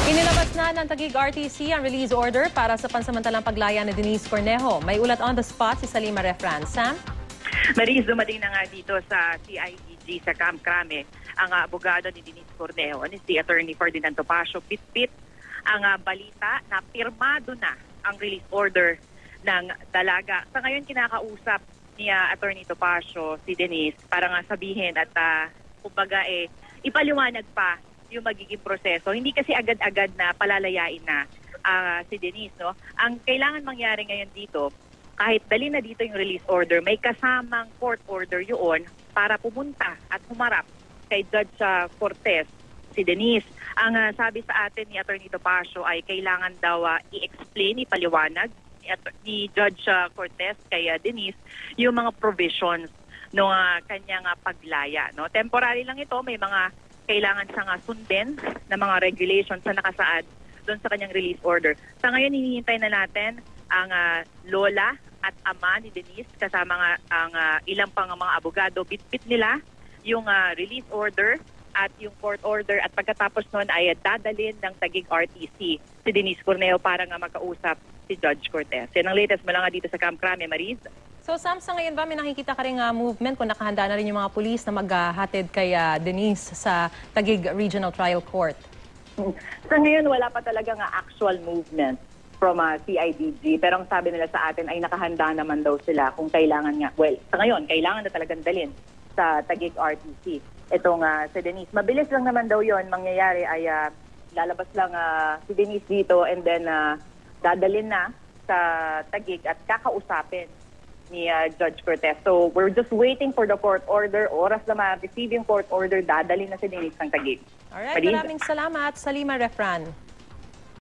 Inilabas na ng Taguig RTC ang release order para sa pansamantalang paglaya ni Denise Cornejo. May ulat on the spot si Salima Refran. Sam? Maris, dumating na nga dito sa CIDG sa Camp Crame ang abogado ni Denise Cornejo, ni si Attorney Ferdinand Topacio. Bit-bit ang balita na pirmado na ang release order ng dalaga. Sa ngayon kinakausap ni Attorney Topacio si Denise para nga sabihin at kumbaga ipaliwanag pa yung magiging proseso. Hindi kasi agad-agad na palalayain na si Denise, no? Ang kailangan mangyari ngayon dito, kahit dali na dito yung release order, may kasamang court order yun para pumunta at humarap kay Judge Cortez, si Denise. Ang sabi sa atin ni Attorney Topacio ay kailangan daw i-explain, ipaliwanag ni Judge Cortez kay Denise yung mga provisions ng kanyang paglaya, no? Temporary lang ito, may mga kailangan siyang sundin na mga regulations na nakasaad doon sa kanyang release order. Sa ngayon, hinihintay na natin ang lola at ama ni Denise kasama ang ilang pang mga abogado. Bit-bit nila yung release order at yung court order at pagkatapos noon ay dadalhin ng Taguig RTC si Denise Cornejo para nga makausap si Judge Cortez. Yan ang latest mula nga dito sa Camp Crame, Maris. So Sam, sa ngayon ba may nakikita ka rin movement kung nakahanda na rin yung mga pulis na maghahatid kay Denise sa Taguig Regional Trial Court? Sa ngayon, wala pa talaga actual movement from CIDG. Pero ang sabi nila sa atin ay nakahanda naman daw sila kung kailangan nga. Well, sa ngayon, kailangan na talagang dalhin sa Taguig RTC. Itong si Denise. Mabilis lang naman daw yon mangyayari ay lalabas lang si Denise dito and then dadalhin na sa Taguig at kakausapin ni Judge Cortez. So, we're just waiting for the court order. Oras na ma-receive yung court order, dadalhin na si Denise ng Taguig. Alright, maraming salamat, Salima Refran.